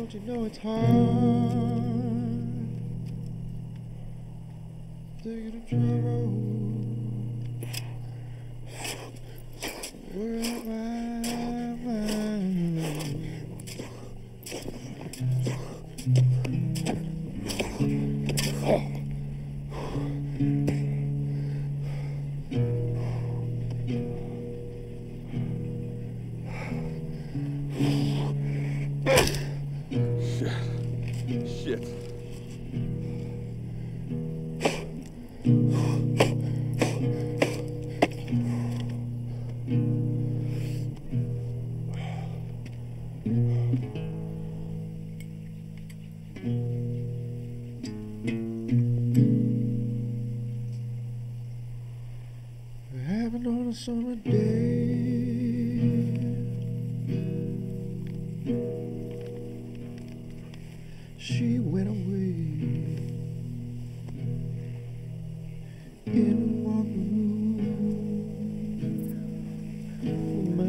Don't you know it's hard? Taking a trouble. Where am Shit. Having on a summer day, she went away in one room, my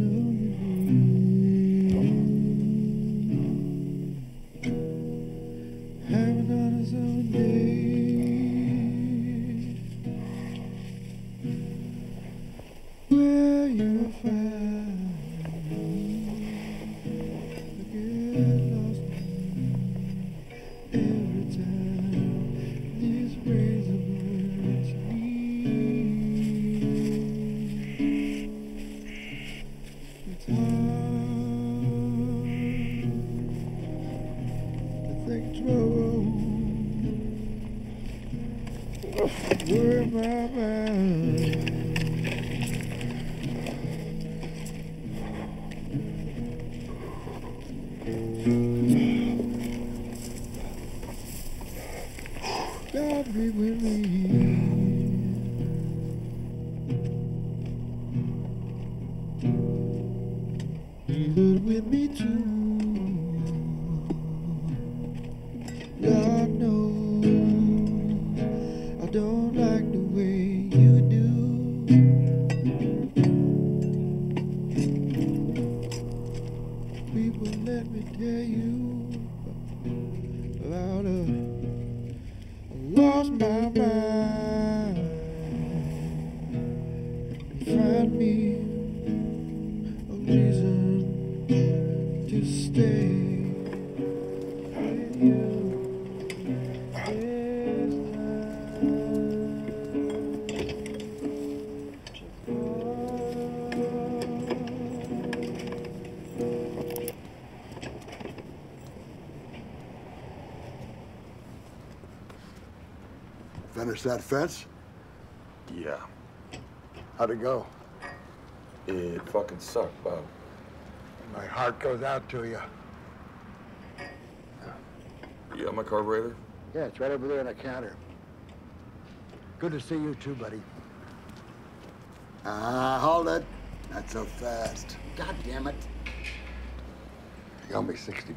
lonely. Having on a summer day. Where you find I get lost every time these razor words meet. It's hard to think trouble. Where am I? God be with me. He stood with me too. God knows I don't like the way you do. People, let me tell you louder. Lost my mind and find me a reason to stay with you. This Finish that fence? Yeah. How'd it go? It fucking sucked, Bob. My heart goes out to you. You got my carburetor? Yeah, it's right over there on the counter. Good to see you too, buddy. Hold it. Not so fast. God damn it. You owe me $60.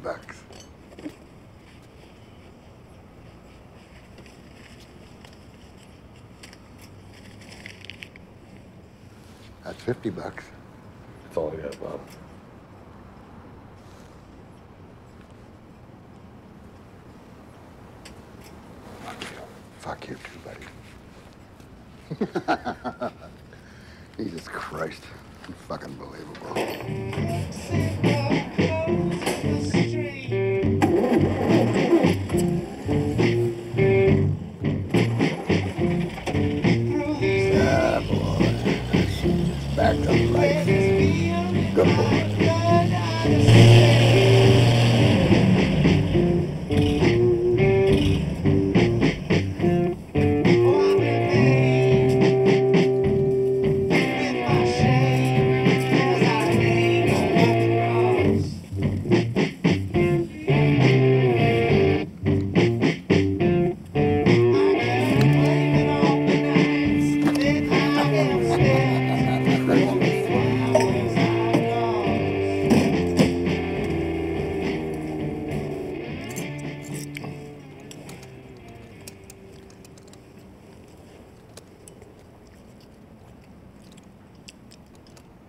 That's $50. That's all I got, Bob. Fuck you too, buddy. Jesus Christ. Fucking believable. Yeah, boy. Back to life. Good boy.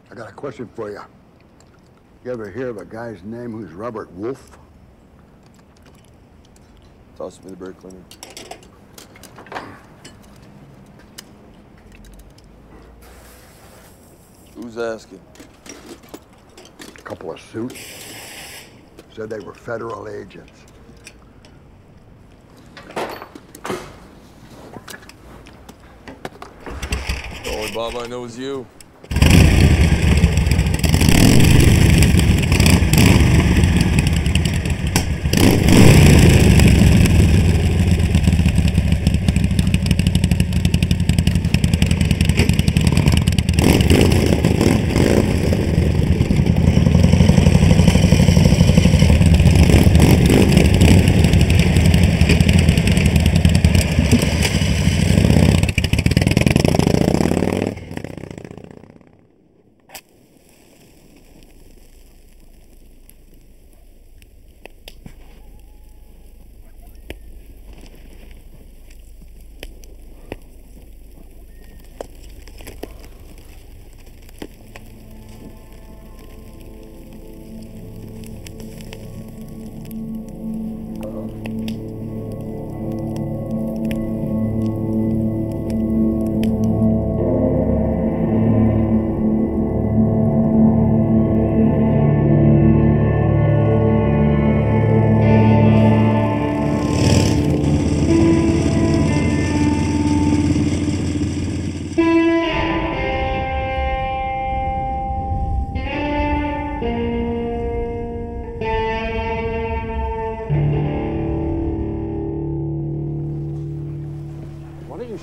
I got a question for you. You ever hear of a guy's name who's Robert Wolf? Toss me the brake cleaner. Who's asking? A couple of suits. Said they were federal agents. The only Bob I know is you.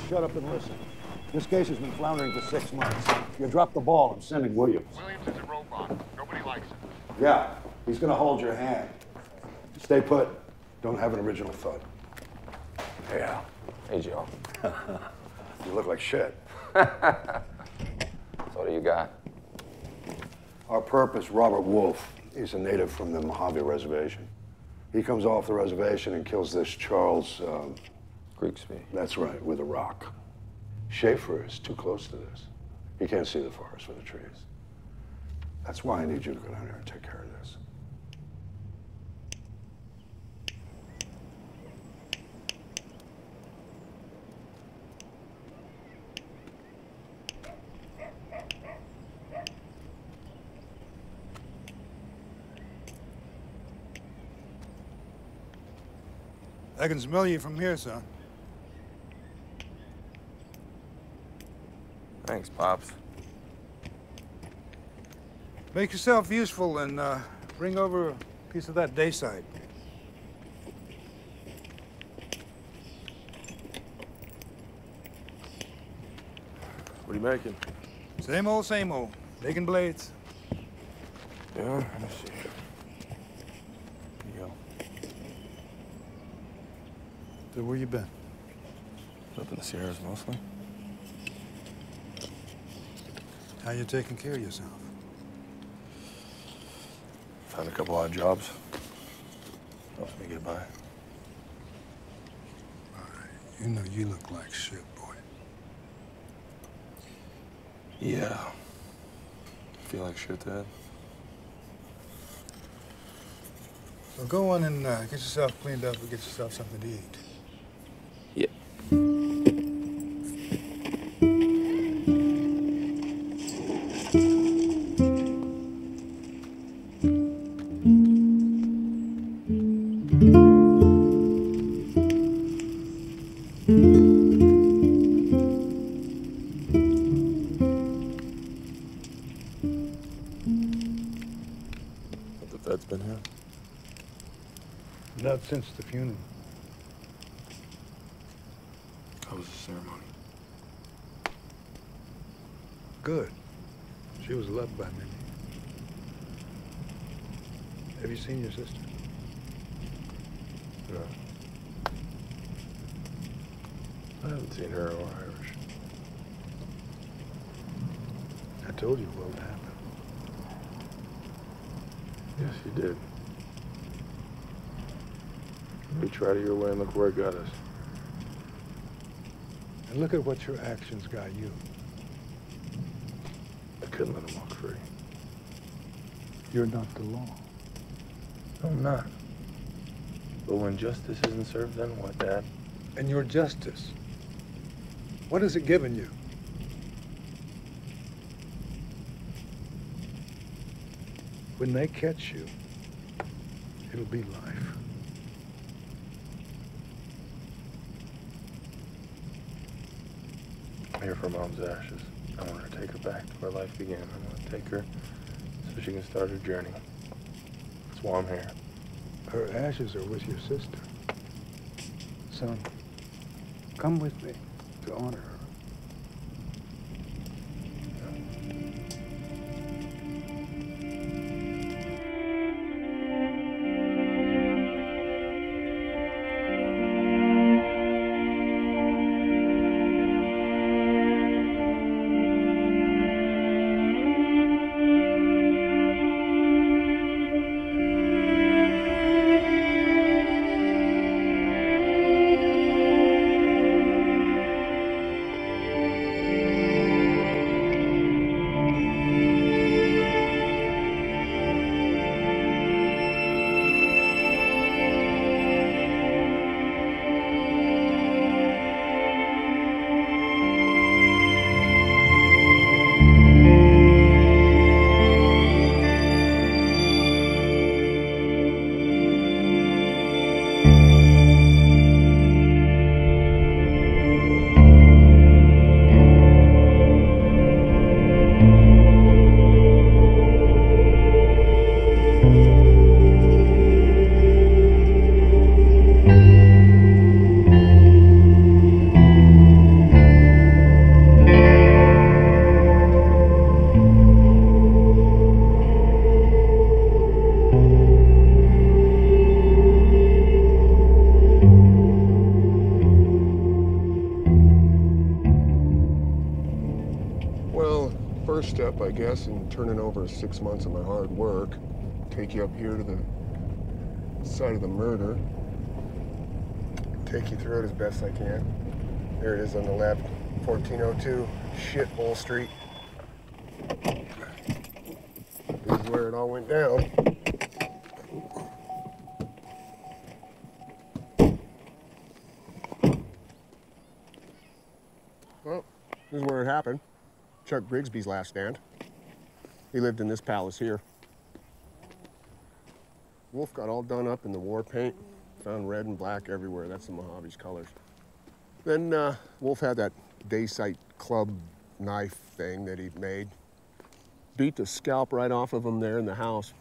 Shut up and listen. This case has been floundering for 6 months. You dropped the ball in sending Williams. Williams is a robot. Nobody likes him. Yeah, he's gonna hold your hand. Stay put. Don't have an original thought. Yeah. Hey, Joe. You look like shit. So what do you got? Our purpose, Robert Wolf. He's a native from the Mojave Reservation. He comes off the reservation and kills this Charles, Grigsby. That's right, with a rock. Schaefer is too close to this. He can't see the forest for the trees. That's why I need you to go down there and take care of this. I can smell you from here, son. Thanks, Pops. Make yourself useful and bring over a piece of that dayside. What are you making? Same old, making blades. Yeah, let me see. Here you go. So where you been? Up in the Sierras mostly. How you taking care of yourself? Found a couple odd jobs. Helps me get by. You know you look like shit, boy. Yeah. Feel like shit, Dad? So go on and get yourself cleaned up and get yourself something to eat. Yeah. The Fed's been here? Not since the funeral. How was the ceremony? Good. She was loved by many. Have you seen your sister? No. I haven't seen her or Irish. I told you what would happen. Yes, you did. We tried it your way and look where it got us. And look at what your actions got you. I couldn't let him walk free. You're not the law. No, I'm not. But when justice isn't served, then what, Dad? And your justice, what has it given you? When they catch you, it'll be life. I'm here for Mom's ashes. I want her to take her back to where life began. I want to take her so she can start her journey. That's why I'm here. Her ashes are with your sister. Son, come with me to honor her. First step, I guess, in turning over 6 months of my hard work, take you up here to the site of the murder. Take you through it as best I can. There it is on the left, 1402 Shithole Street. This is where it all went down. Well, this is where it happened. Chuck Grigsby's last stand. He lived in this palace here. Wolf got all done up in the war paint. Found red and black everywhere. That's the Mojave's colors. Then Wolf had that day sight club knife thing that he made. Beat the scalp right off of him there in the house.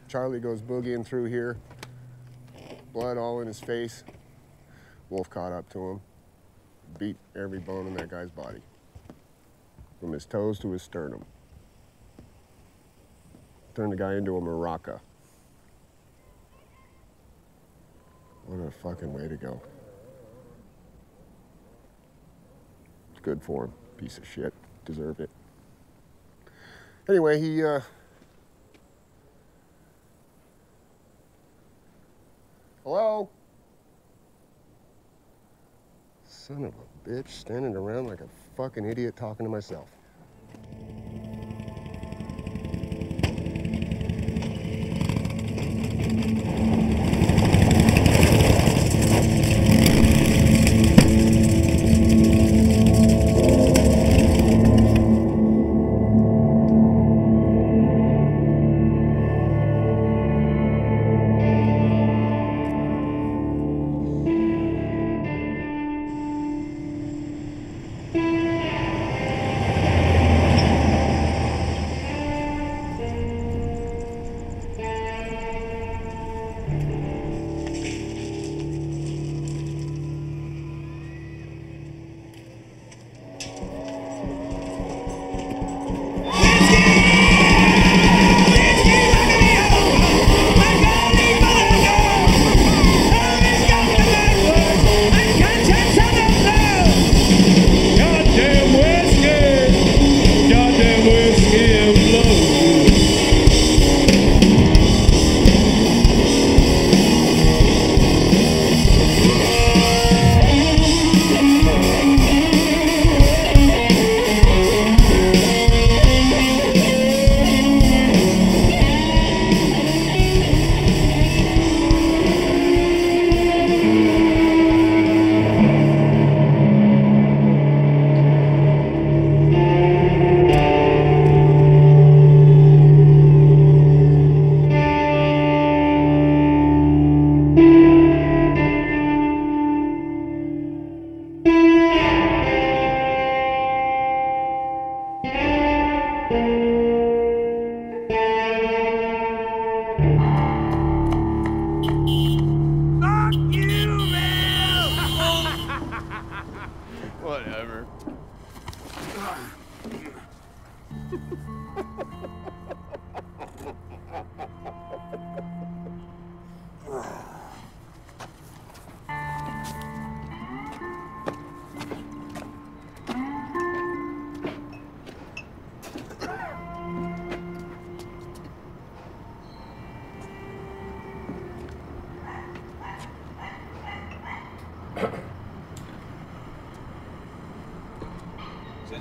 Charlie goes boogieing through here. Blood all in his face. Wolf caught up to him. Beat every bone in that guy's body. From his toes to his sternum. Turned the guy into a maraca. What a fucking way to go. It's good for him. Piece of shit. Deserved it. Anyway, he, Hello? Son of a bitch, standing around like a fucking idiot talking to myself.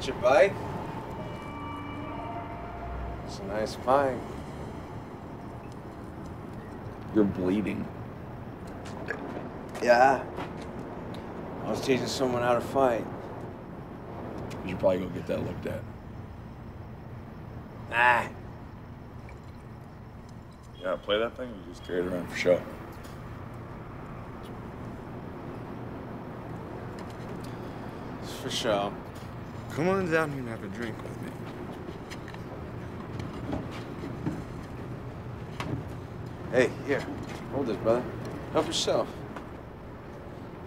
That your bike? It's a nice bike. You're bleeding. Yeah. I was teaching someone how to fight. You should probably go get that looked at. Ah. Yeah, play that thing or just carry it around for show? It's for show. Come on down here and have a drink with me. Hey, here. Hold this, brother. Help yourself.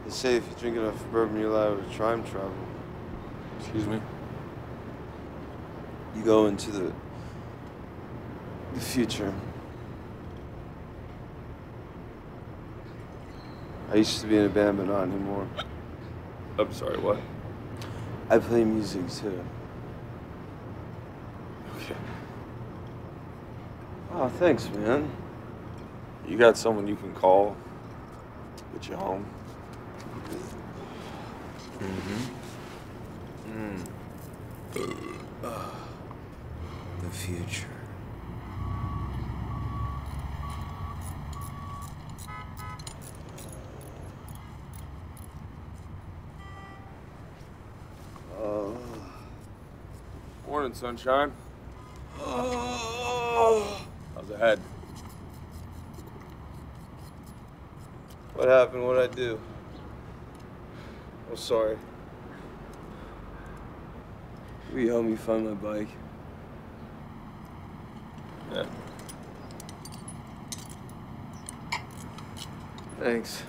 They say if you drink enough bourbon, you're liable to time travel. Excuse me? You go into the future. I used to be in a band, but not anymore. I'm sorry, what? I play music, too. Okay. Oh, thanks, man. You got someone you can call? Get you home? The future. Morning, sunshine. How's the head? What happened? What'd I do? I'm sorry. Will you help me find my bike? Yeah. Thanks.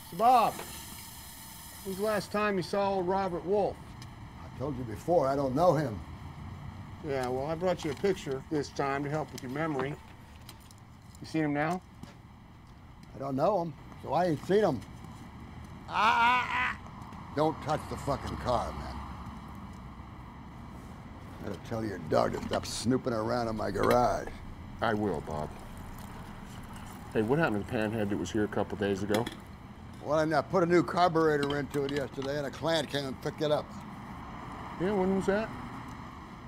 So, Bob, when's the last time you saw old Robert Wolf? I told you before, I don't know him. Yeah, well, I brought you a picture this time to help with your memory. You seen him now? I don't know him, so I ain't seen him. Don't touch the fucking car, man. I gotta tell your dog to stop snooping around in my garage. I will, Bob. Hey, what happened to the panhead that was here a couple days ago? Well, I put a new carburetor into it yesterday, and a client came and picked it up. Yeah, when was that?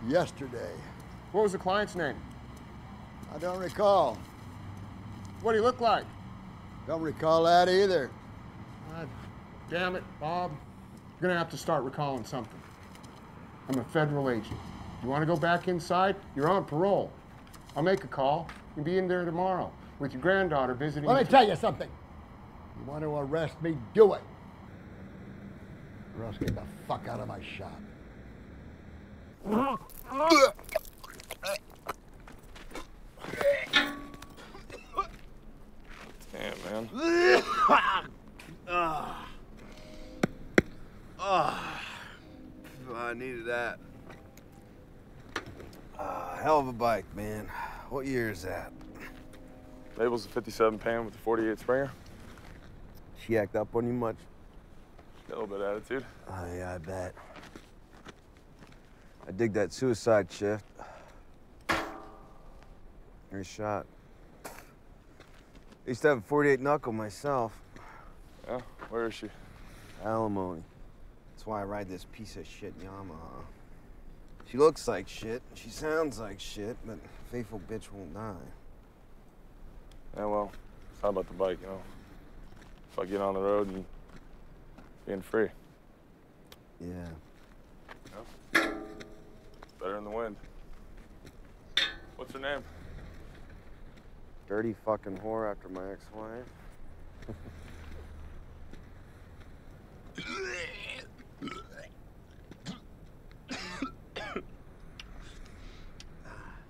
Yesterday. What was the client's name? I don't recall. What do he look like? Don't recall that either. God damn it, Bob. You're gonna have to start recalling something. I'm a federal agent. You wanna go back inside? You're on parole. I'll make a call. You'll be in there tomorrow with your granddaughter visiting. Let me tell you something. You want to arrest me, do it. Or else get the fuck out of my shop. Damn, man. I needed that. Hell of a bike, man. What year is that? Label's a 57 Pan with a 48 Springer. She act up on you much? Got a little bit of attitude. Oh, yeah, I bet. I dig that suicide shift. Nice shot. I used to have a 48 knuckle myself. Yeah? Where is she? Alimony. That's why I ride this piece of shit Yamaha. She looks like shit, she sounds like shit, but faithful bitch won't die. Yeah, well, it's not about the bike, you know. If I get on the road and being free. Yeah. Yeah. Better in the wind. What's her name? Dirty fucking whore after my ex-wife.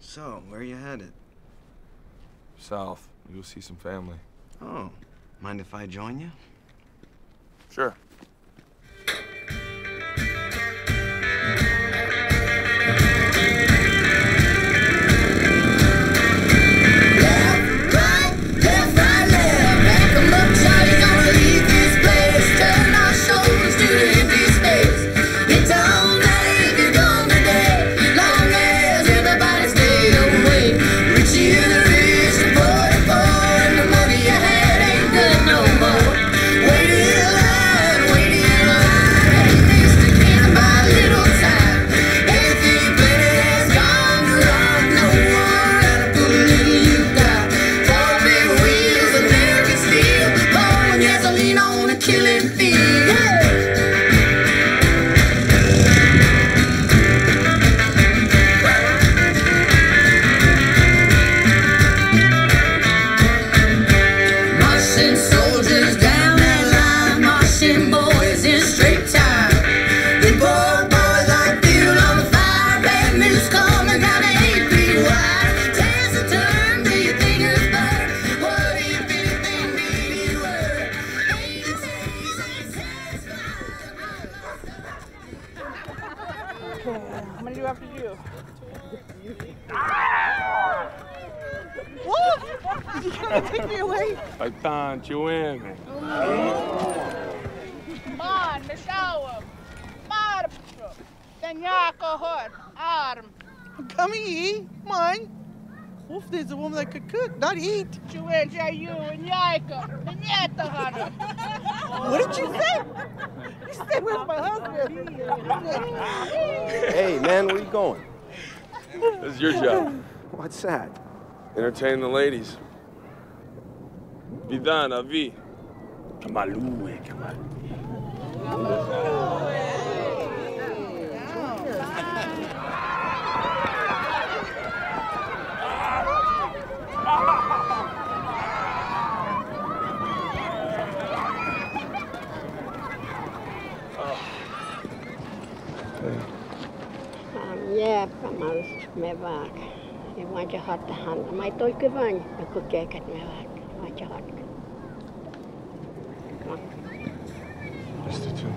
So, where you headed? South. You'll see some family. Oh, mind if I join you? Sure. Wait till Take me away. I thought you in. Man, Michelle. Marp. Den jako hör. Arm. Come eat. Mine. Wolf is a woman that could cook, not eat. You and you and Yaika. And Yeta, What did you say? You said where's my husband? Hey, man, where you going? This is your job. What's that? Entertain the ladies. Vidan, avi. Kamalue, Kamal mevak. I want you hot to hand. My toy given. I could get it mevak. I want you hot. Come on. Just the two.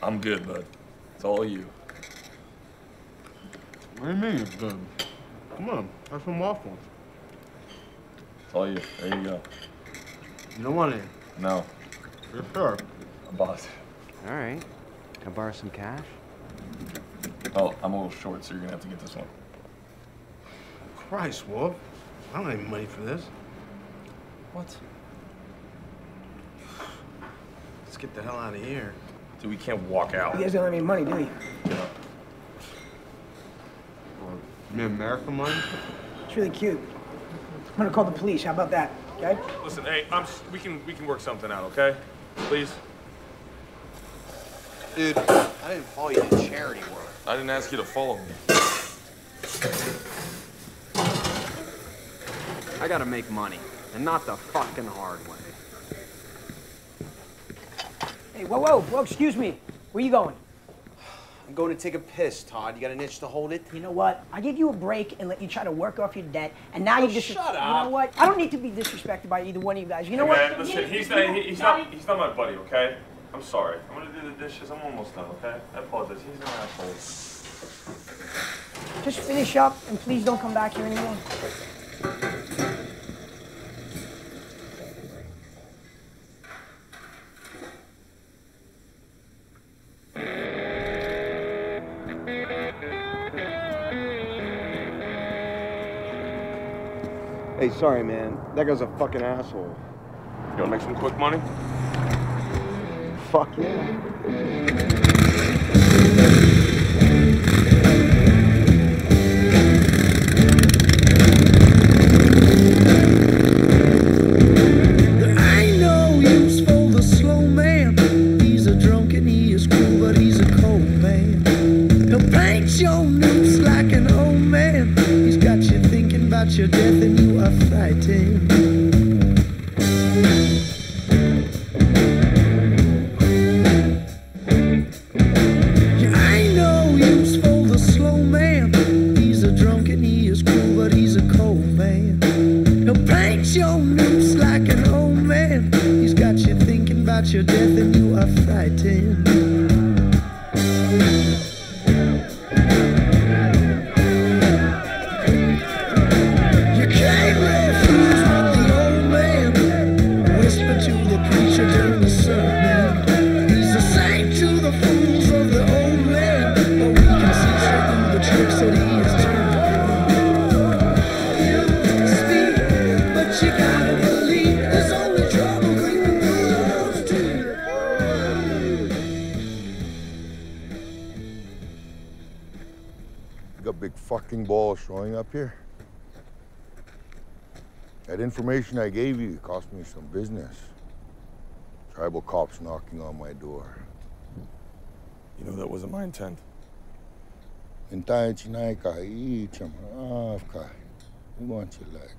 I'm good, bud. It's all you. What do you mean it's good? Come on, have some waffles. It's all you. There you go. You don't want any? No. You're sure? I bought it. All right. Can I borrow some cash? Oh, I'm a little short, so you're gonna have to get this one. Christ, Wolf. I don't have any money for this. What? Let's get the hell out of here. Dude, we can't walk out. You guys don't have any money, do you? Get up. You mean American money? It's really cute. I'm gonna call the police. How about that? Okay? Listen, hey, we can work something out, okay? Please. Dude, I didn't follow you to charity work. I didn't ask you to follow me. I gotta make money, and not the fucking hard way. Hey, whoa, excuse me. Where you going? I'm going to take a piss, Todd. You got an itch to hold it? You know what? I gave you a break and let you try to work off your debt, and now you just shut up. You know what? I don't need to be disrespected by either one of you guys. You know what? Man, listen, he's not my buddy, okay? I'm sorry. I'm gonna do the dishes. I'm almost done, okay? I apologize. He's an asshole. Just finish up, and please don't come back here anymore. Hey, sorry, man. That guy's a fucking asshole. You wanna make some quick money? Fuck yeah. Your death and you are frightened. Yeah, I know use for the slow man. He's a drunk and he is cool, but he's a cold man. He'll paint your noose like an old man. He's got you thinking about your death and you are frightened. big fucking balls showing up here. That information I gave you cost me some business. Tribal cops knocking on my door. You know that wasn't my intent. Intayin chinay ka, icham, ka. We want you like.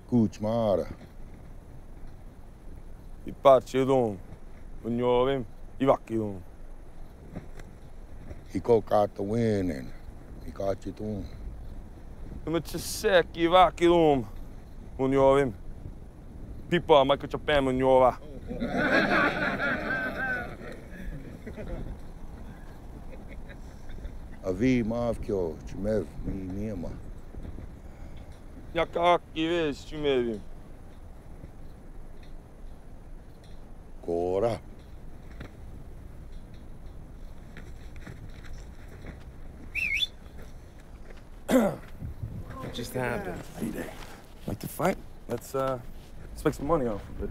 Kuch mara. Ipachidum, unyovim, ivakidum. He got the win and he got you doing. Imachesek, ivakidum, unyovim. Pipa, makachapam, unyova. Avi mavkyo, chimev, mi niema. Yakaki ves, chimevim. Kora. What just happened? Payday. Like to fight? Let's make some money off of it.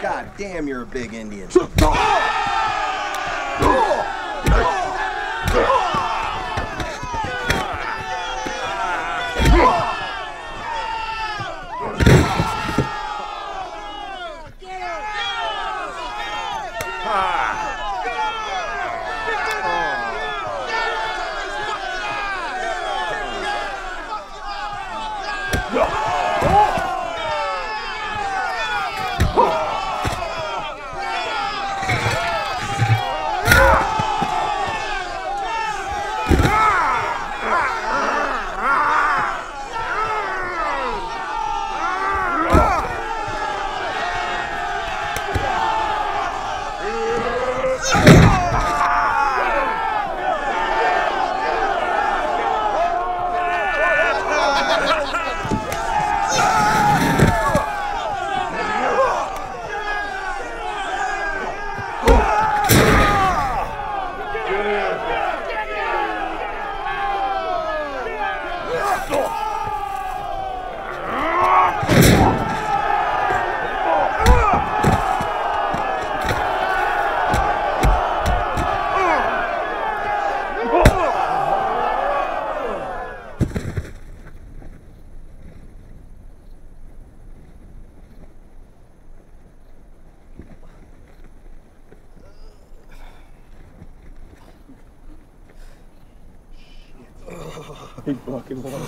God damn, you're a big Indian. Big fucking water.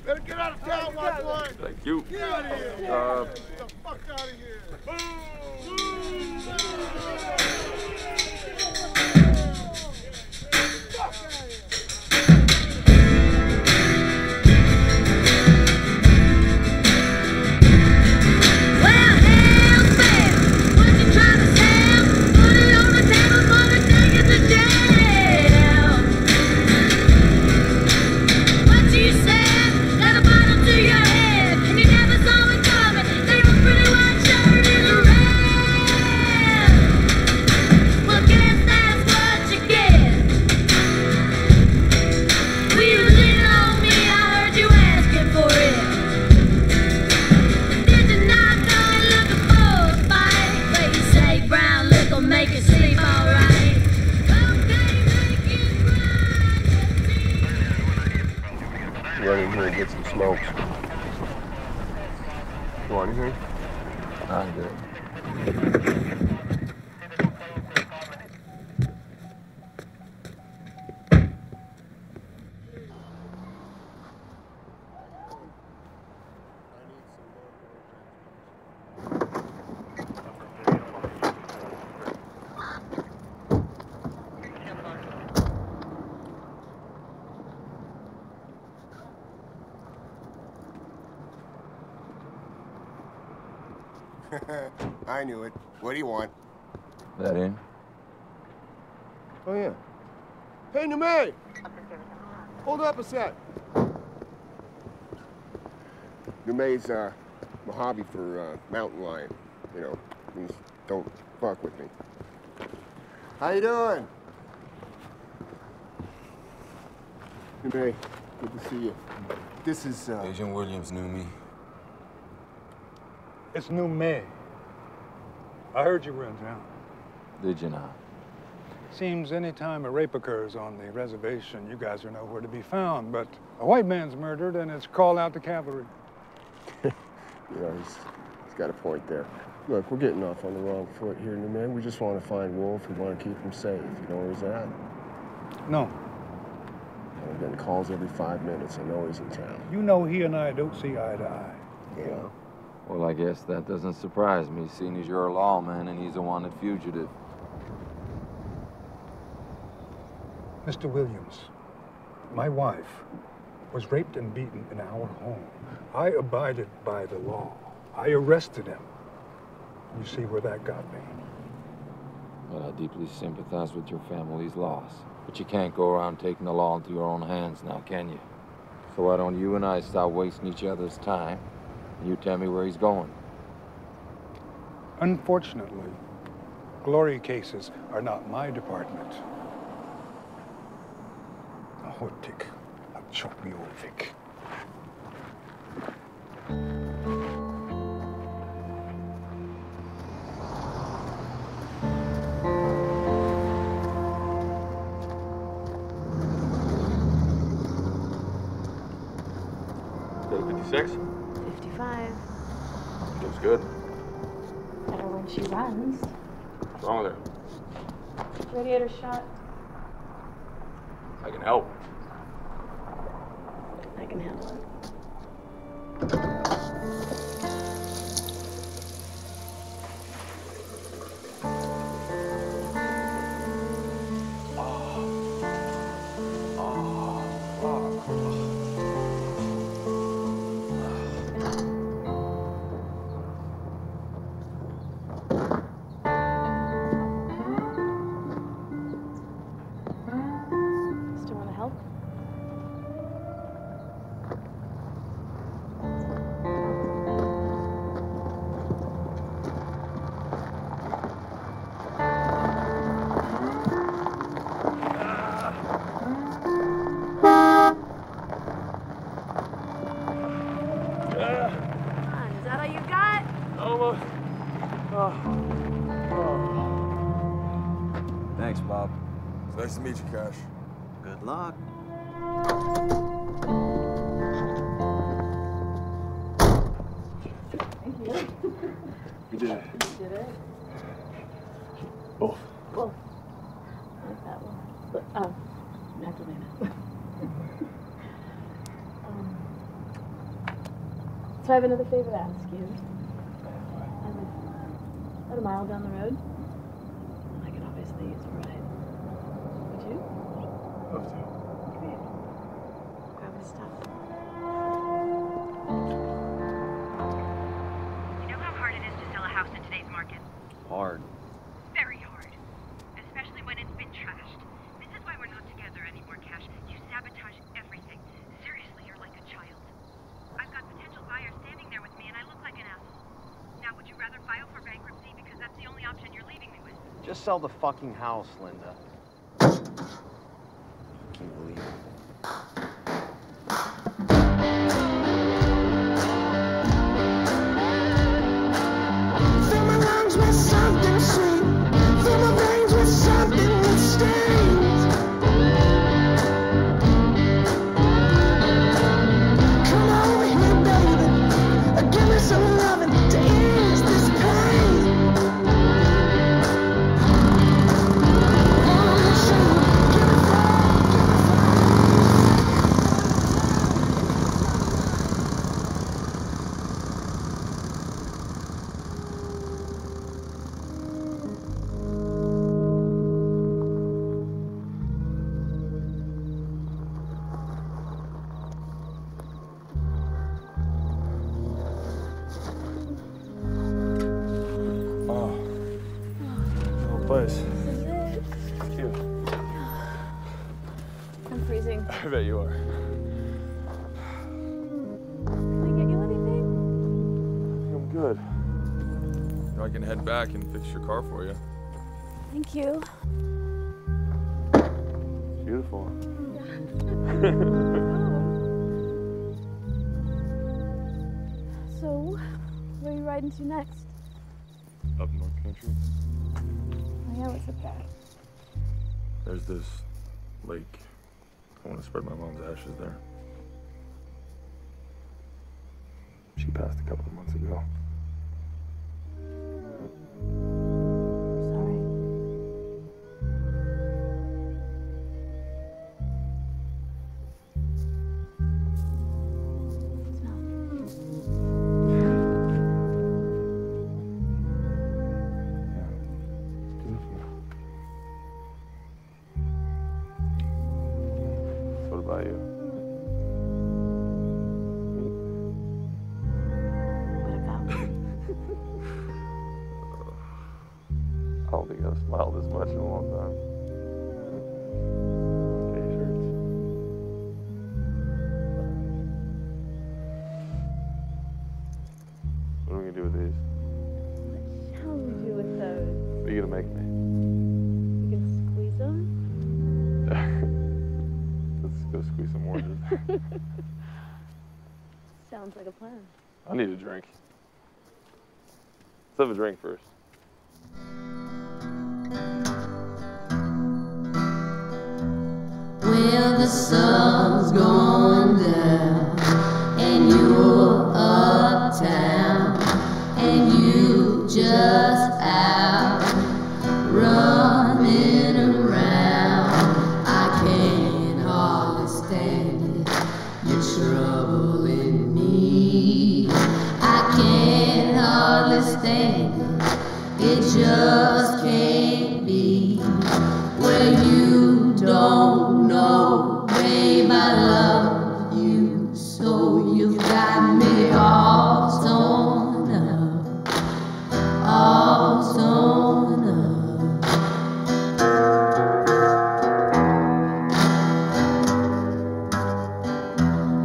Better get out of town, my boy. Thank you. Get out of here. Get the fuck out of here. Run in here and get some smokes. You want anything? I'm good. I knew it. What do you want? That in? Oh, yeah. Hey, Name! Hold up a sec. Name's Mojave for mountain lion. You know, means don't fuck with me. How you doing? Name, good to see you. This is, Agent Williams knew me. It's new May. I heard you were in town. Did you not? Seems any time a rape occurs on the reservation, you guys are nowhere to be found, but a white man's murdered and it's called out the cavalry. Yeah, he's got a point there. Look, we're getting off on the wrong foot here, new man. We just want to find Wolf. We want to keep him safe. You know where he's at? No. I'm getting calls every 5 minutes. I know he's in town. You know he and I don't see eye to eye. Yeah. Well, I guess that doesn't surprise me, seeing as you're a lawman and he's a wanted fugitive. Mr. Williams, my wife was raped and beaten in our home. I abided by the law. I arrested him. You see where that got me? Well, I deeply sympathize with your family's loss. But you can't go around taking the law into your own hands now, can you? So why don't you and I stop wasting each other's time, and you tell me where he's going? Unfortunately, glory cases are not my department. Ahotik, Achopiovic. Day 56? 55. Looks good. Better when she runs. What's wrong with her? Radiator shot. I can help. I can handle it. Still want to help? Is that all you got? Almost. Thanks, Bob. It's nice to meet you, Cash. Good luck. Thank you. You did it. You did it? Both. Both. I like that one. But, Magdalena. So I have another favor to ask you. I live about a mile down the road. I could obviously use a ride. Would you? Love to. Great. Grab his stuff. You know how hard it is to sell a house in today's market? Hard. Very hard. Especially when it's been trashed. This is why we're not together anymore, Cash. You sabotage everything. Seriously, you're like a child. I've got potential buyers standing there with me and I look like an asshole. Now, would you rather file for bankruptcy because that's the only option you're leaving me with? Just sell the fucking house, Linda. Can't believe it. Fill my lungs with something sweet. Fill my veins with something that stings. Come over here, baby. Give me some loving to ease this pain. Oh, I can head back and fix your car for you. Thank you. It's beautiful. So, where are you riding to next? Up North Country. Oh yeah, what's up there? There's this lake. I want to spread my mom's ashes there. She passed a couple of months ago. Sorry. What about you? I don't think I've smiled this much in a long time. Okay, shirts. What are we gonna do with these? What shall we do with those? What are you gonna make me? You can squeeze them? Let's go squeeze some oranges. Sounds like a plan. I need a drink. Let's have a drink first. Well, the sun's going down, and you're uptown, and you just out running around. I can't hardly stand it. You're troubling me. I can't hardly stand it. It just can't be where you don't know, babe, I love you, so you've got me all torn up, all torn up.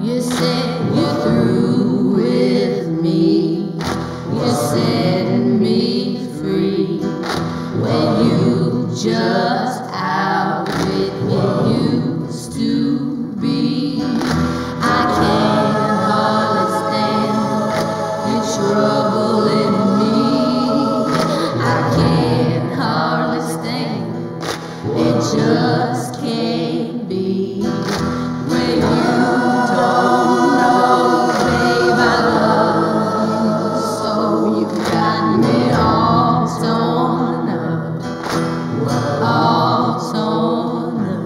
You said you're through with me, you're setting me free, when you just out with me used to be. I can't hardly stand your trouble in me. I can't hardly stand it, just can't be where you don't know, babe, I love you, so you got me all torn up, all torn up.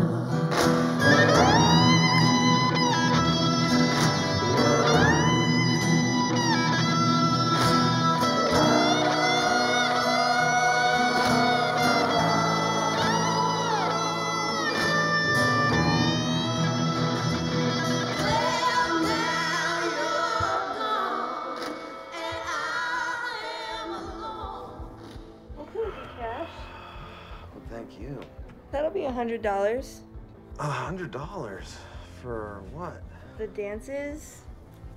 Well, now you're gone, and I am alone. Well, thank you, Cash. Well, thank you. That'll be $100. $100? For what? The dances?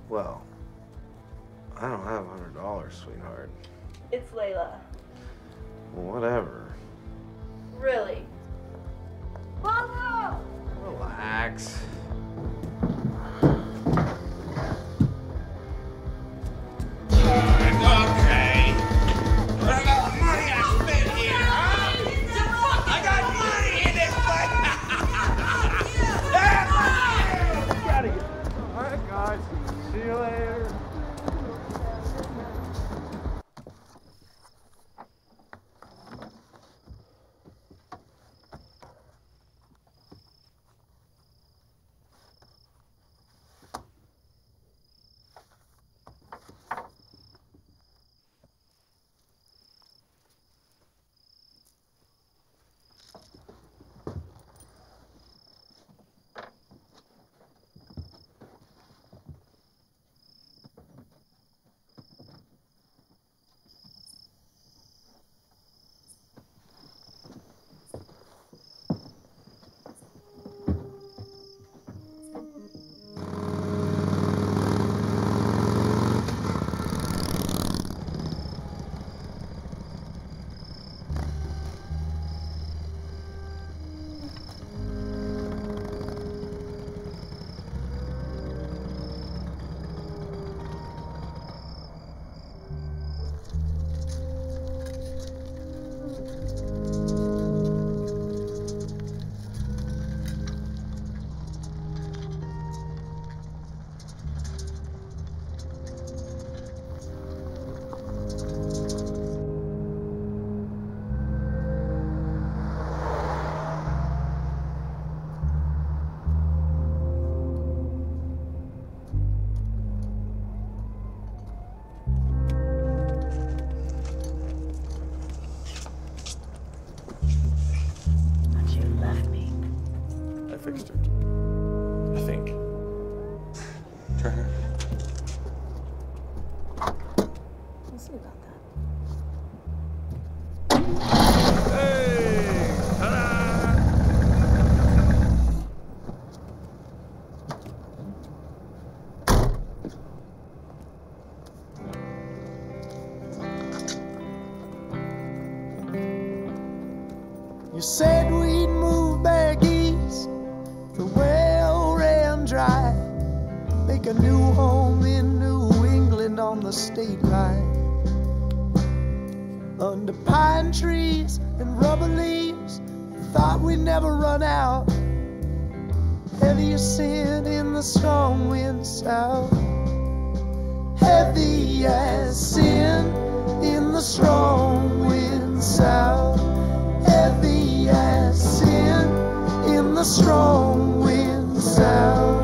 Well, I don't have $100, sweetheart. It's Layla. Well, whatever. Really? Mama! Relax. Okay. What about money I spent here, huh? I got money in this place. Get out of here. All right, guys. See you later. said we'd move back east, the well ran dry. Make a new home in New England on the state line. Under pine trees and rubber leaves, thought we'd never run out. Heavy as sin in the strong wind south. Heavy as sin in the strong wind south. Heavy as sin in the strong wind south.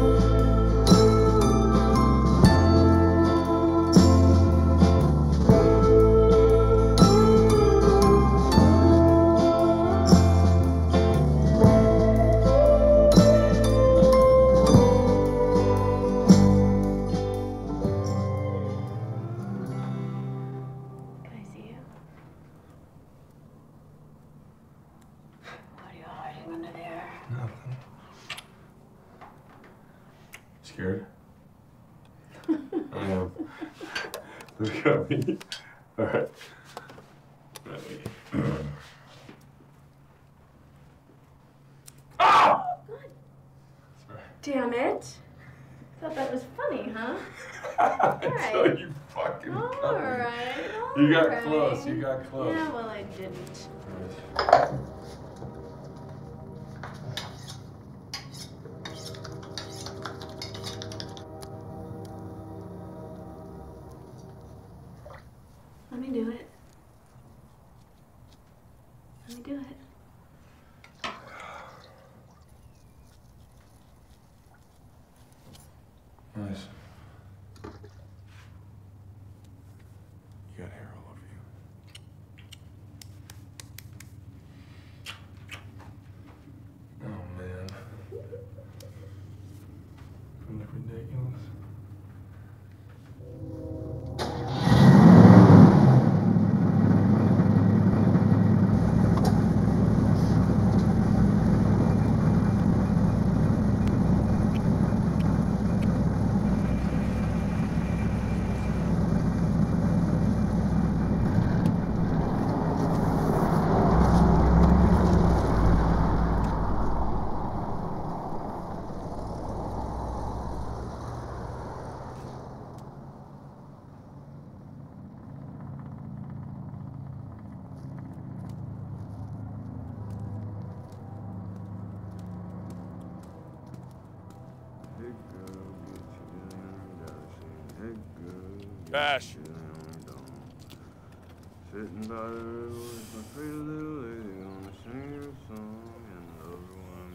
Scared? I am. Look at me. All right. Ah! Damn it. Thought that was funny, huh? Until you fucking All right. You got close. You got close. Yeah, well, I didn't. Let me do it. Let me do it. Nice. You got hair all over you. Oh man. Isn't that ridiculous? Cash. Sitting by the river with my pretty little lady, gonna sing her a song and love her when I'm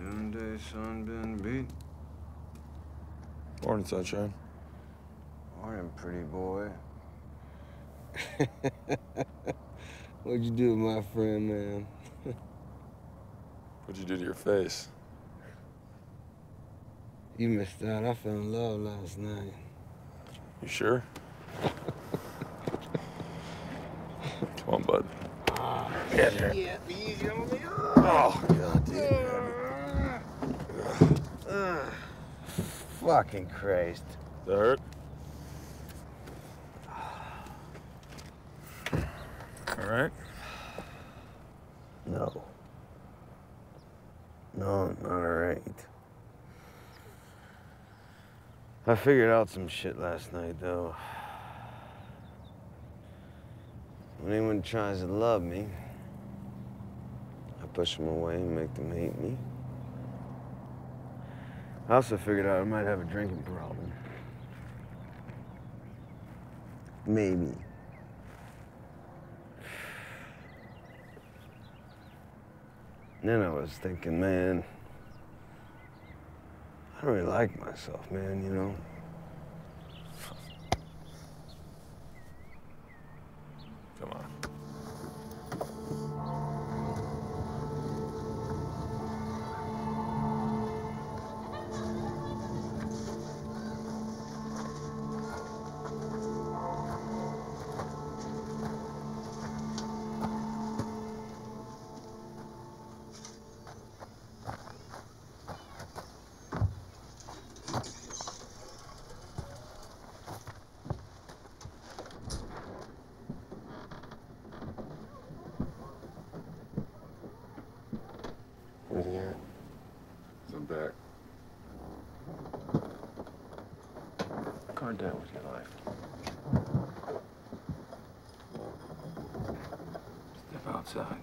done. Noonday sun been beat. Morning, sunshine. Morning, pretty boy. What'd you do, my friend, man? What'd you do to your face? You missed out. I fell in love last night. You sure? Come on, bud. Get here. Yeah, be easy on me. Oh, God, dude. Fucking Christ. That hurt? All right. No. No, not all right. I figured out some shit last night, though. When anyone tries to love me, I push them away and make them hate me. I also figured out I might have a drinking problem. Maybe. And then I was thinking, man, I don't really like myself, man, you know? Come on. card down with your life. Step outside.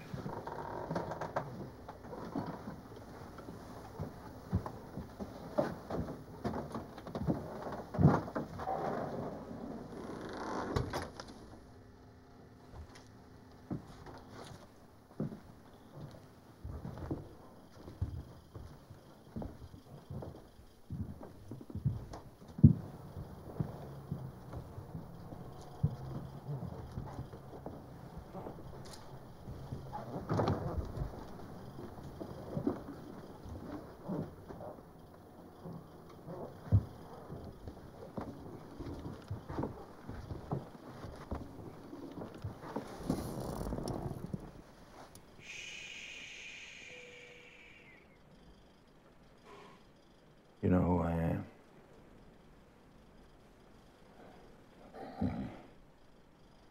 You know who I am?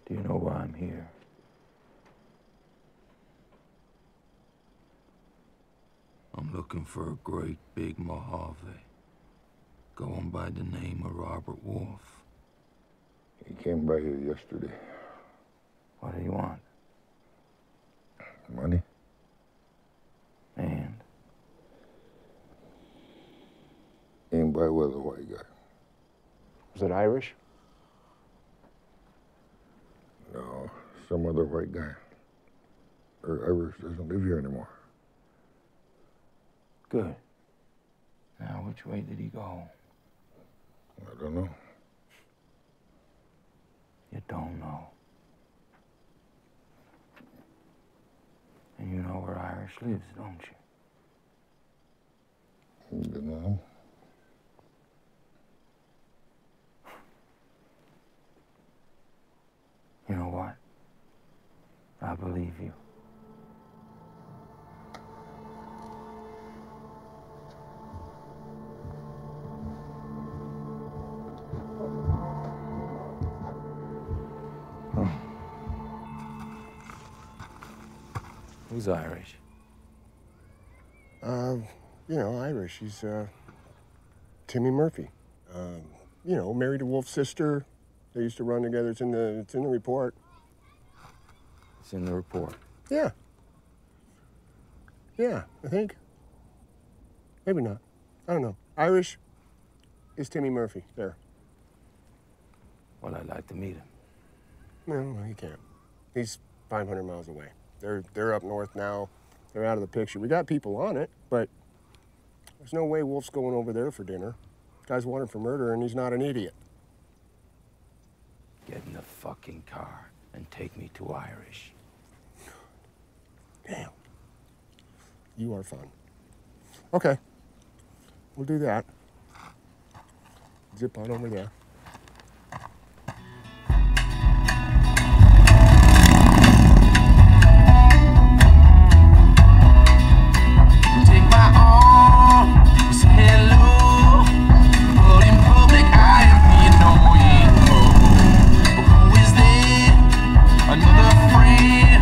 Do you know why I'm here? I'm looking for a great big Mojave, going by the name of Robert Wolf. He came by here yesterday. What do you want? Money? And? Came by with a white guy. Was it Irish? No, some other white guy. Irish doesn't live here anymore. Good. Now, which way did he go? I don't know. You don't know. And you know where Irish lives, don't you? You know. You know what? I believe you. Who's Irish? You know, Irish. He's, Timmy Murphy. You know, married to Wolf's sister. They used to run together. It's in the report. It's in the report. Yeah. Yeah, I think. Maybe not. I don't know. Irish is Timmy Murphy. There. Well, I'd like to meet him. No, he can't. He's 500 miles away. They're up north now. They're out of the picture. We got people on it, but there's no way Wolf's going over there for dinner. Guy's wanted for murder, and he's not an idiot. Get in the fucking car and take me to Irish. Damn. You are fun. Okay. We'll do that. Zip on over there. Take my arm, say hello. But in public I am being annoying. But who is there? Another friend.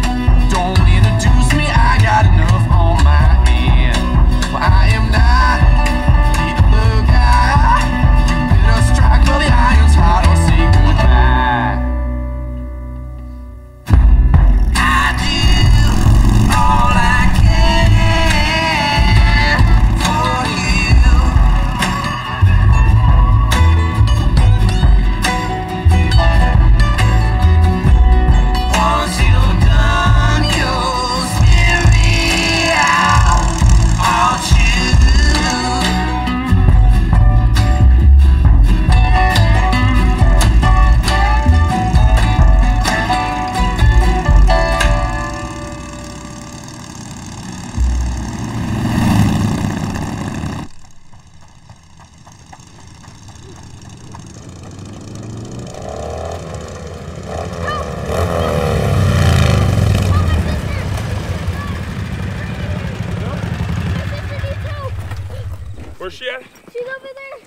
Don't introduce me, I got enough on my hand. Well, I am not the other guy. You better strike while the iron's hot or say goodbye. I do all I can for you. Once you're done, you'll spin me out. I'll choose. Where's she at? She's over there.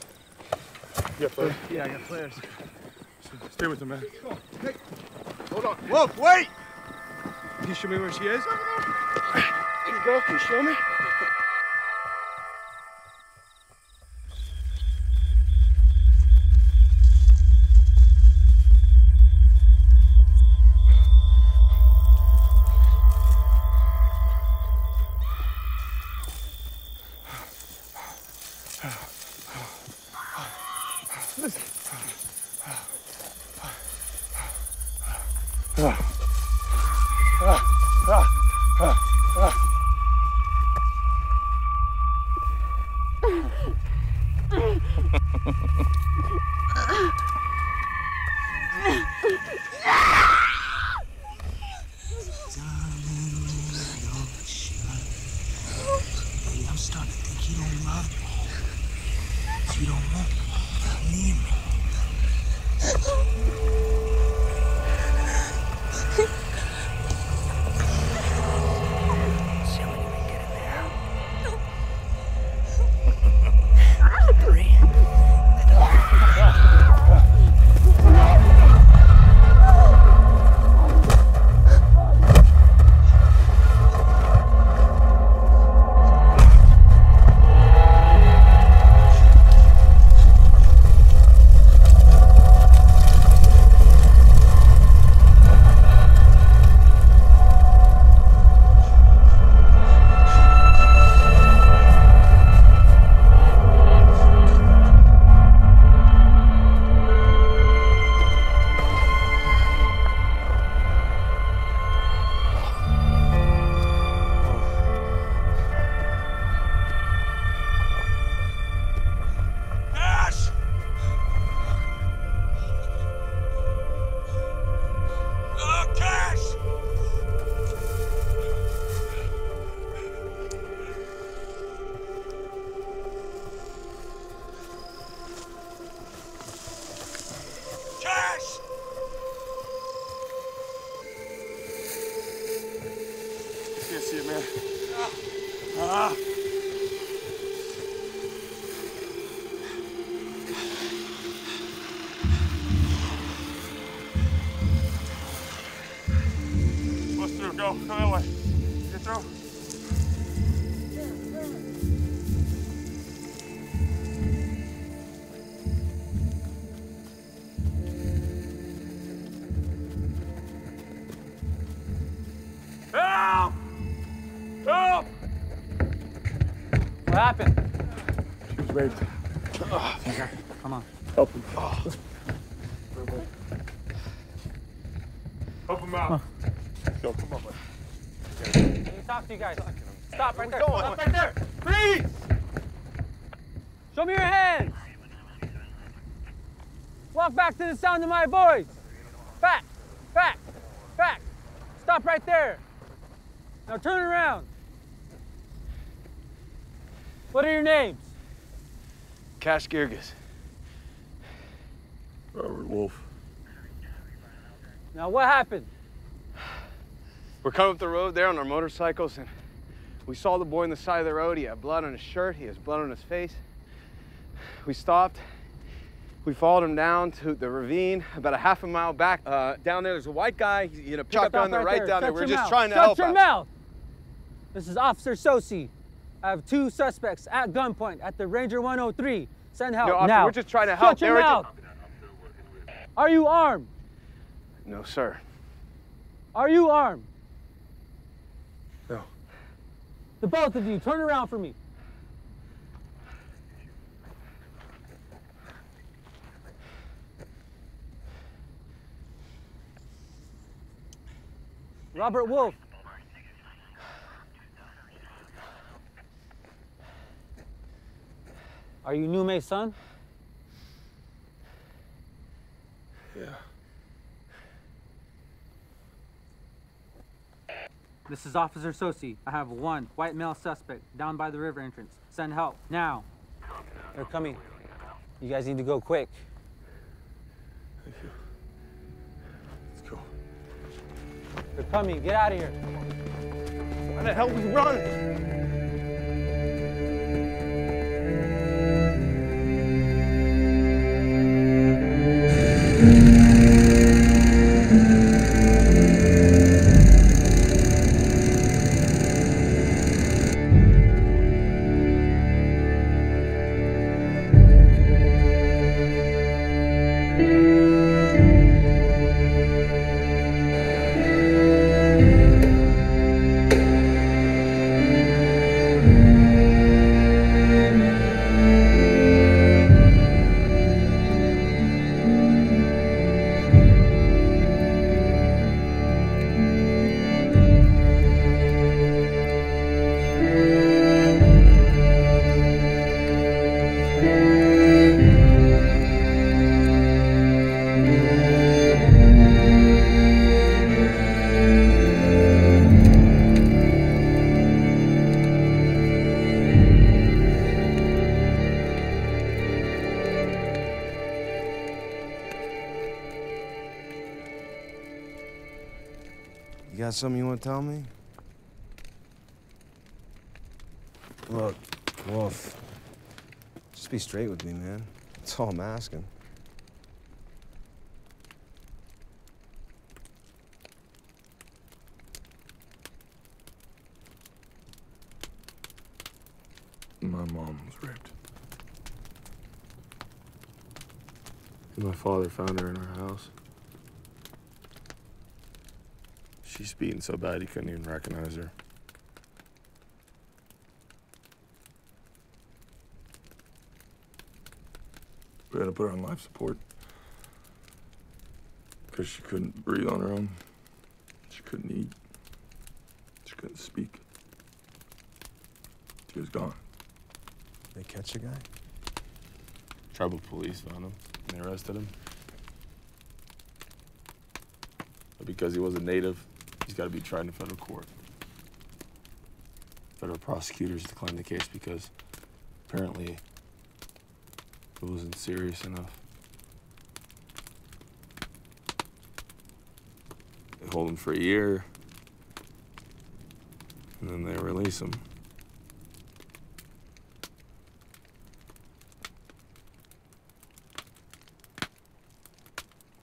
Yeah, flares. Yeah, I got flares. Stay with him, man. Hey, hold on. Wolf, wait! Can you show me where she is? Over there. Here you go. Can you show me? I'm starting to think you don't love me. You don't want me. Leave me. See when you can get in there. 3. Go that way. Get through. Help! Help! What happened? She was raped. Okay, come on. Help him. Help him out. Go, come on, buddy. Let me talk to you guys. Stop right there. Stop right there. Freeze! Show me your hands. Walk back to the sound of my voice. Back, back, back. Stop right there. Now turn around. What are your names? Cash Girgis. Robert Wolf. Now what happened? We're coming up the road there on our motorcycles, and we saw the boy on the side of the road. He had blood on his shirt. He has blood on his face. We stopped. We followed him down to the ravine about a half a mile back. Down there, there's a white guy. He's in a pickup down there, right down there. We're just trying to help out. Shut your mouth! This is Officer Sosi. I have 2 suspects at gunpoint at the Ranger 103. Send help no, officer, now. We're just trying to help. Shut your mouth! Are you armed? No, sir. Are you armed? No. The both of you, turn around for me. Robert Wolf. Are you Nume's son? Yeah. This is Officer Sosi. I have 1 white male suspect down by the river entrance. Send help, now. They're coming. You guys need to go quick. Thank you. Let's go. They're coming, get out of here. Why the hell we run? You got something you want to tell me? Look, Wolf, just be straight with me, man. That's all I'm asking. My mom was raped. My father found her in our house. She's beaten so bad he couldn't even recognize her. We had to put her on life support because she couldn't breathe on her own. She couldn't eat. She couldn't speak. She was gone. They catch the guy? Tribal police found him and they arrested him. But because he was a native, he's got to be tried in federal court. Federal prosecutors declined the case because apparently it wasn't serious enough. They hold him for a year, and then they release him.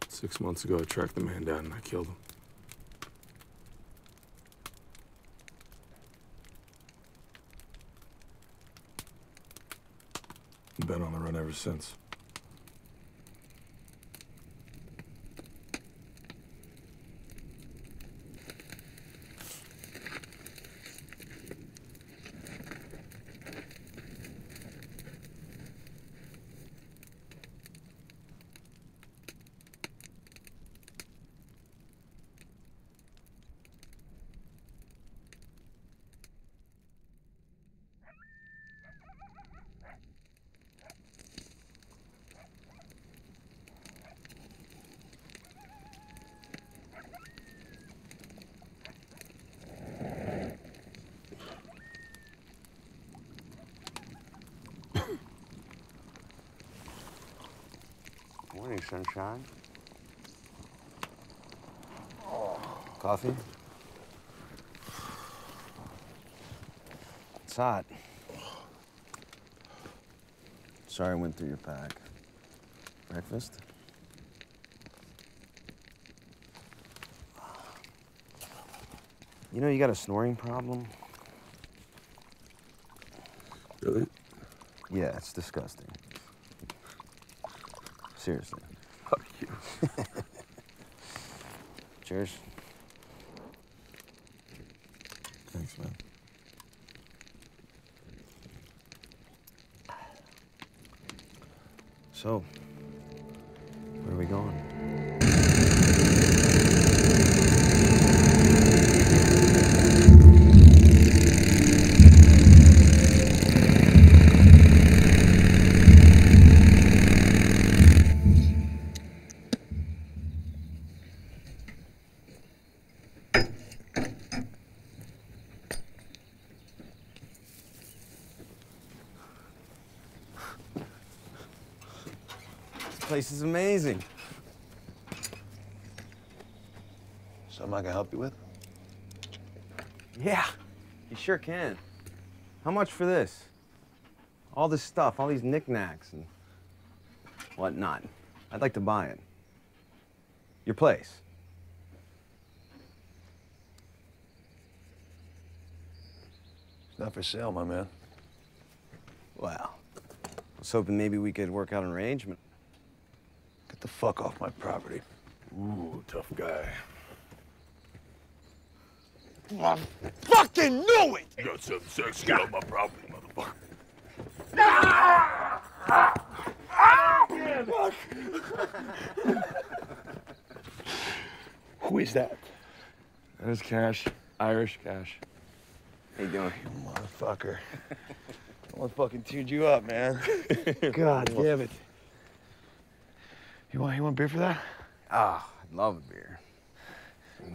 Six months ago, I tracked the man down and I killed him. I've been on the run ever since. Morning, sunshine. Coffee? It's hot. Sorry I went through your pack. Breakfast? You know you got a snoring problem? Really? Yeah, it's disgusting. Seriously. Fuck you. Cheers. Thanks, man. So, where are we going? This place is amazing. Something I can help you with? Yeah, you sure can. How much for this? All this stuff, all these knickknacks and whatnot. I'd like to buy it. Your place. It's not for sale, my man. Well, I was hoping maybe we could work out an arrangement. Get the fuck off my property. Ooh, tough guy. I fucking knew it! You got something sexy on my property, motherfucker. Who is that? That is Cash. Irish Cash. How you doing? You motherfucker. Well, it fucking teared you up, man. God damn it. You want beer for that? Ah, I love a beer.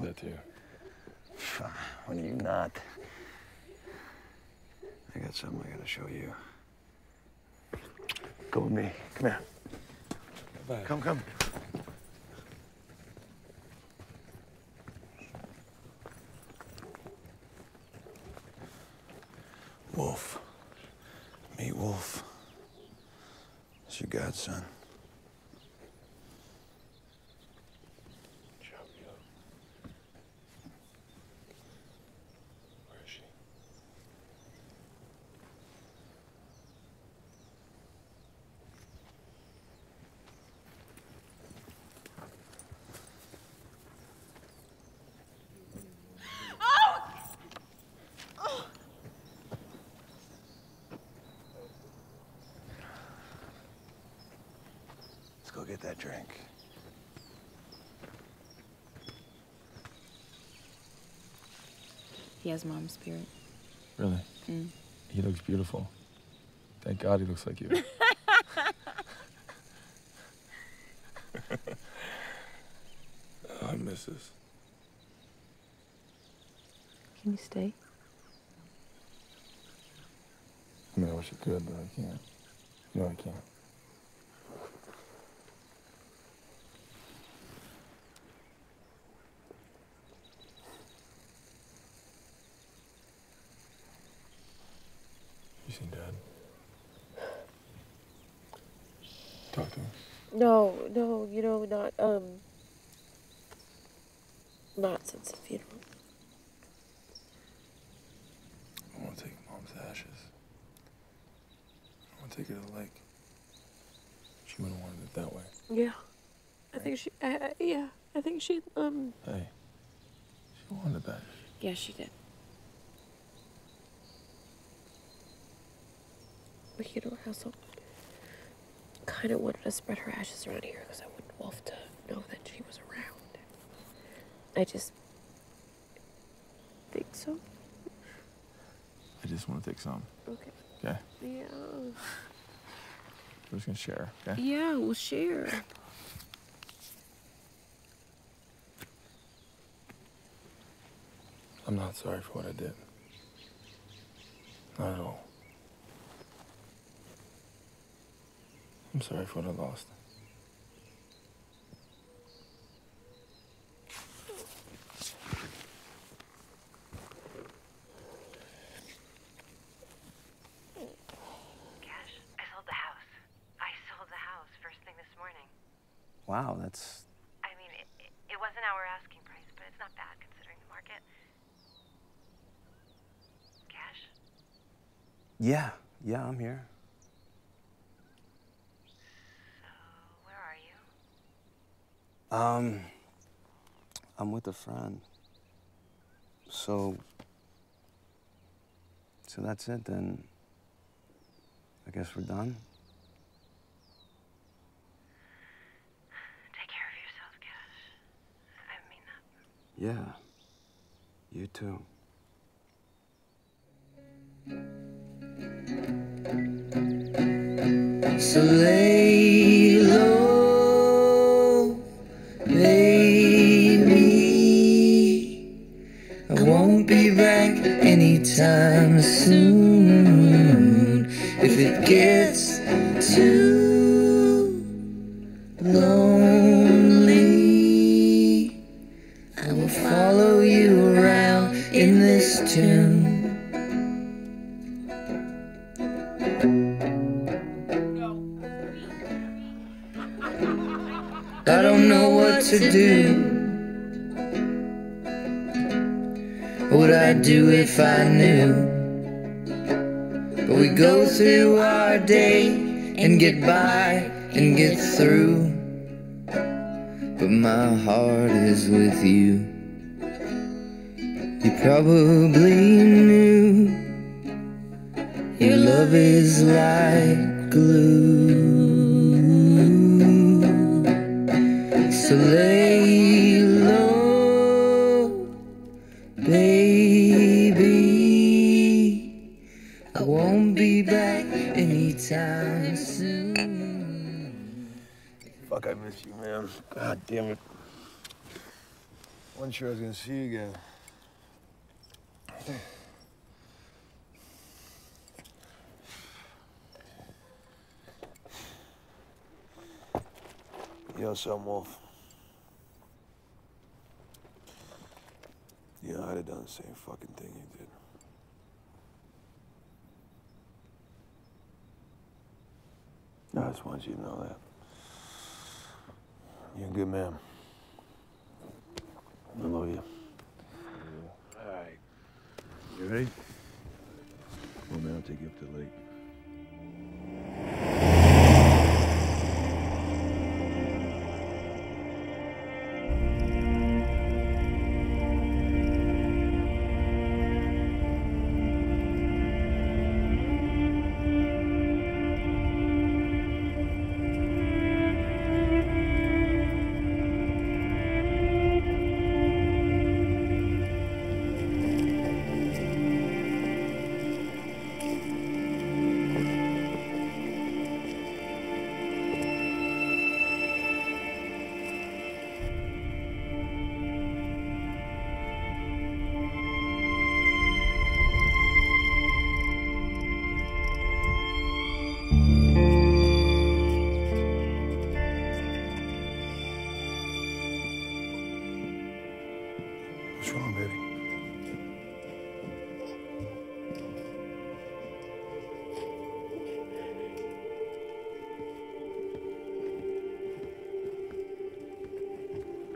That too. When are you not? I got something I gotta show you. Go with me. Come here. Bye. Come. Wolf. Meet Wolf. It's your godson. Where is she? Let's go get that drink. He has mom's spirit. Really? Mm. He looks beautiful. Thank God he looks like you. I miss this. Can you stay? I mean, I wish I could, but I can't. No, I can't. You seen Dad? Talk to him. No, not since the funeral. I want to take Mom's ashes. I want to take her to the lake. She would have wanted it that way. Yeah. I think she, I think she, Hey, she wanted that. yeah, she did. But you know, I also kind of wanted to spread her ashes around here because I wanted Wolf to know that she was around. I just think so. I just want to take some. Okay. Okay? Yeah. We're just going to share, okay? Yeah, we'll share. I'm not sorry for what I did. Not at all. I'm sorry for what I lost. Wow, that's... I mean, it wasn't our asking price, but it's not bad considering the market. Cash? Yeah, I'm here. So, where are you? I'm with a friend. So that's it then. I guess we're done. Yeah, you too. So lay low, baby. I won't be back anytime soon. If it gets too lonely, I will follow you around in this tune. I don't know what to do. What would I do if I knew? But we go through our day and get by and get through. But my heart is with you. You probably knew your love is like glue. So lay low, baby. I won't be back Fuck, I miss you, man. God damn it. Wasn't sure I was gonna see you again. You know something, Wolf? You know, I'd have done the same fucking thing you did. I just want you to know that. You're a good man. I love you. All right. You ready? Well, man, I'll take you up to the lake. What's wrong, baby?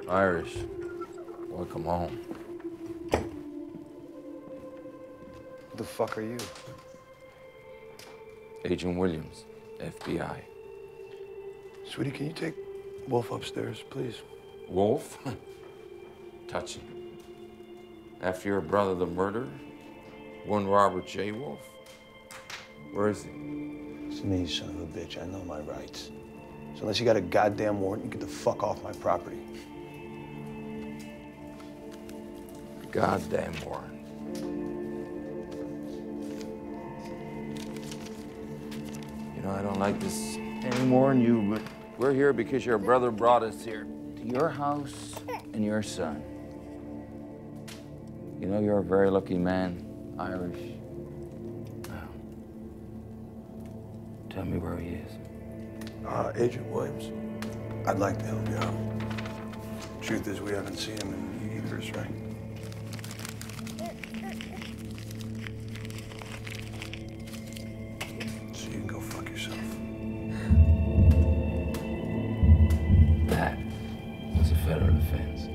Irish, welcome home. Who the fuck are you? Agent Williams, FBI. Sweetie, can you take Wolf upstairs, please? Wolf? Touching. After your brother, the murderer? One Robert J. Wolf? Where is he? It's me, son of a bitch. I know my rights. So unless you got a goddamn warrant, you get the fuck off my property. Goddamn warrant. You know, I don't like this any more than you, but we're here because your brother brought us here. To your house and your son. You know, you're a very lucky man, Irish. Now, tell me where he is. Agent Williams, I'd like to help you out. Truth is, we haven't seen him in years, right? So you can go fuck yourself. That was a federal offense.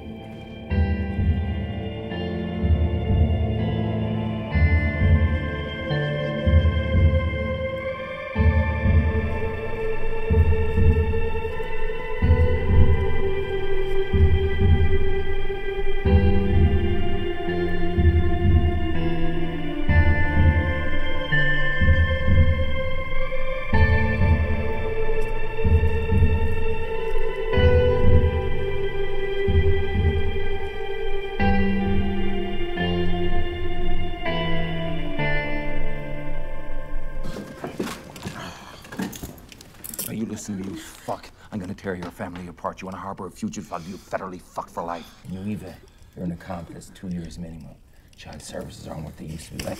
Tear your family apart. You want to harbor a fugitive? I'll be federally fucked for life. You leave it. You're an accomplice, 2 years minimum. Child services aren't what they used to be like.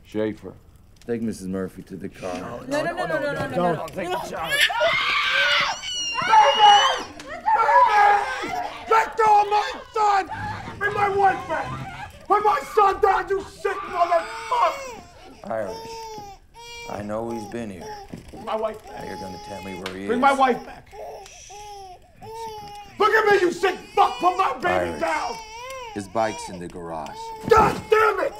Schaefer, take Mrs. Murphy to the car. No. Don't take the child. Baby! Let go of my son! Bring my wife back! Put my son down, you sick motherfucker! Irish, I know he's been here. My wife back. Now you're gonna tell me where he is. Bring my wife back. Look at me, you sick fuck! Put my baby Irish. down! His bike's in the garage. God damn it!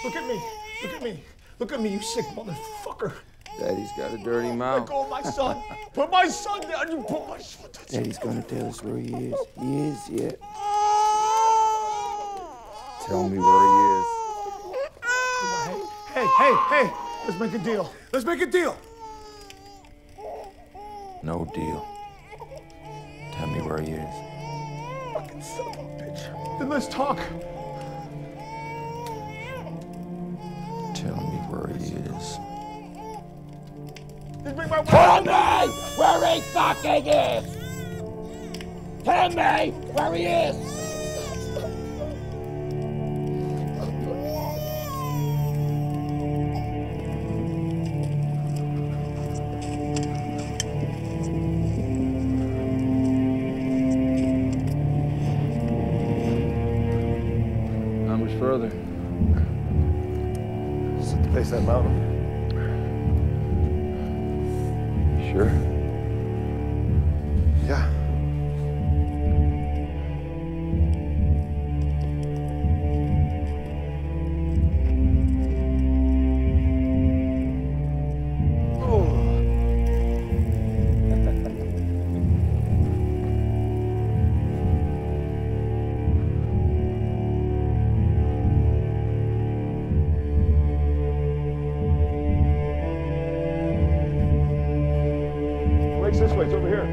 Look at me. Look at me. Look at me, you sick motherfucker. Daddy's got a dirty mouth. Let go of my son. Put my son down. You put my son down. Daddy's gonna tell us where he is. He is, yeah. Tell me where he is. Hey. Let's make a deal. Let's make a deal. No deal. Tell me where he is. Fucking son of a bitch. Then let's talk. Tell me where he is. Tell me where he fucking is! Tell me where he is! How much further? Just at the base of that mountain. Sure? Yeah. This way, it's over here.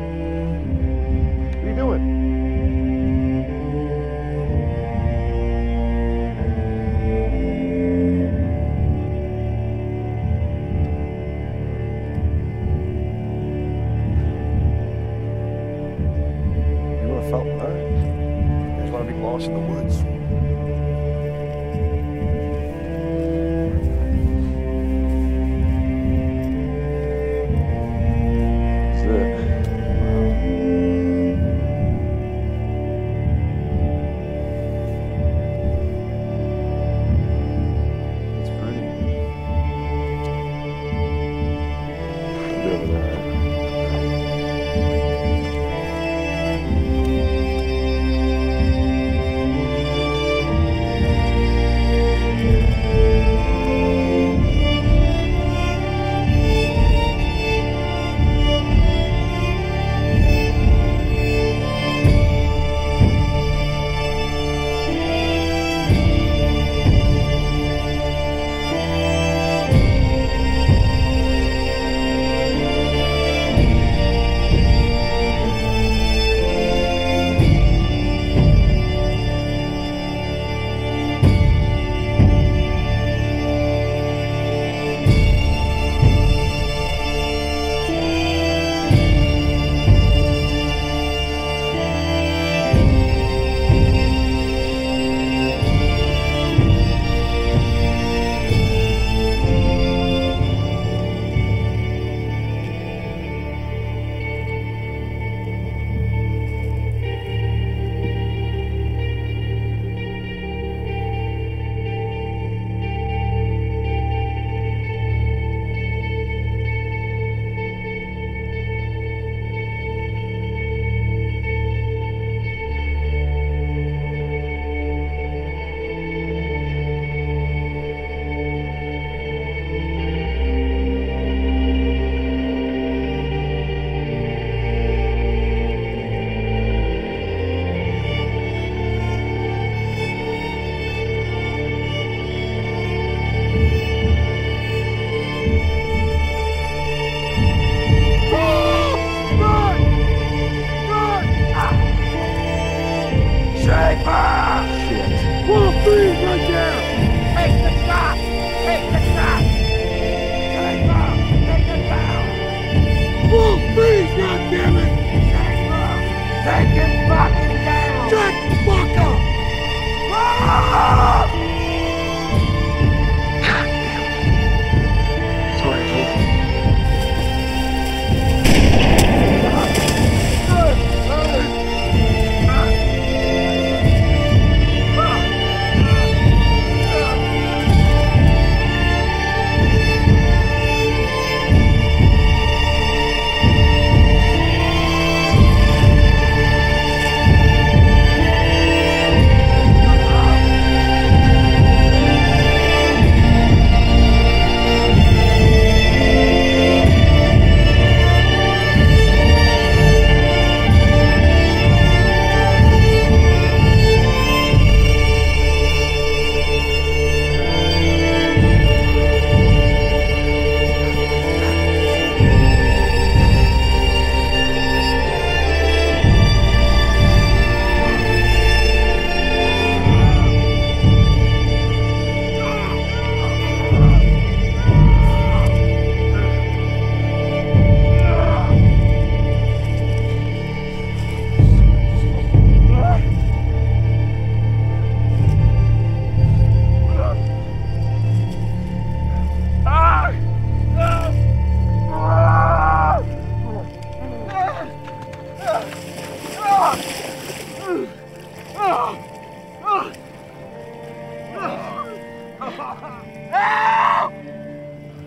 Help!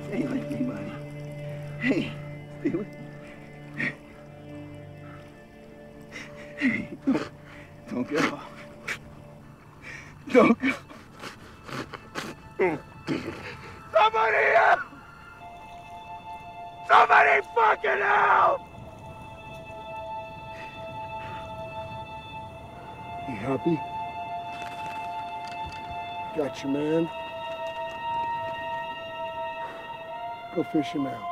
Stay with me, buddy. Hey, stay with me. Hey, don't go. Don't go. Somebody help! Somebody fucking help! You happy? Got you, man. Go fishing now.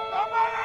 Somebody!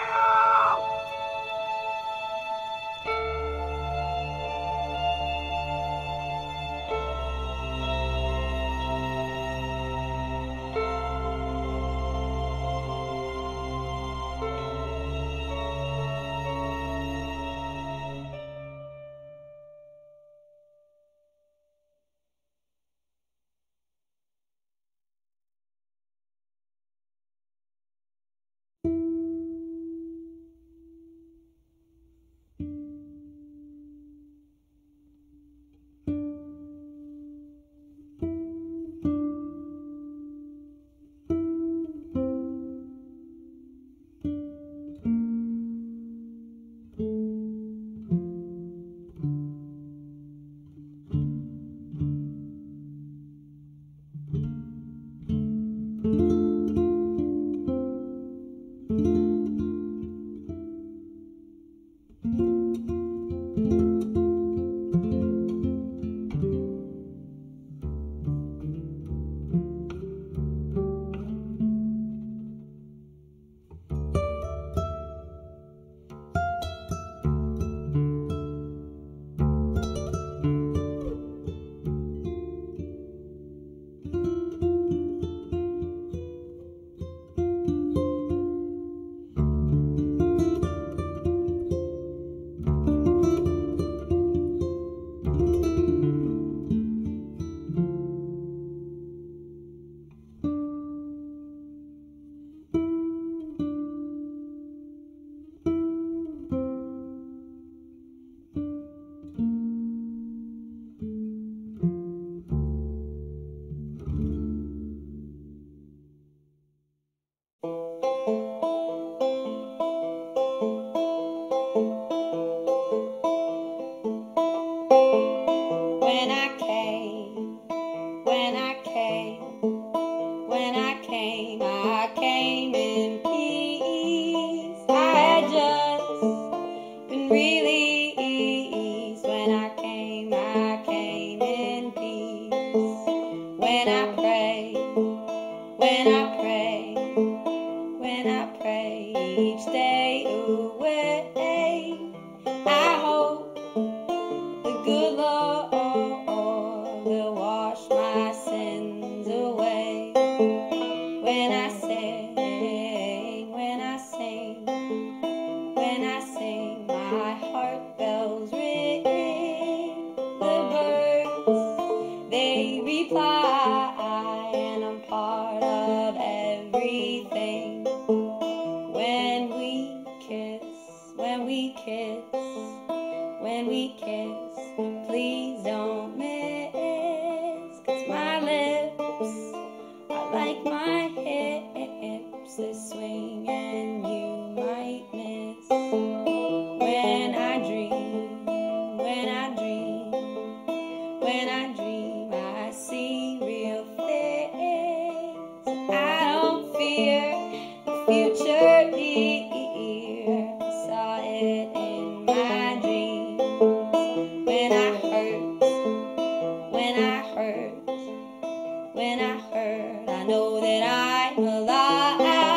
When I hurt, I know that I'm alive.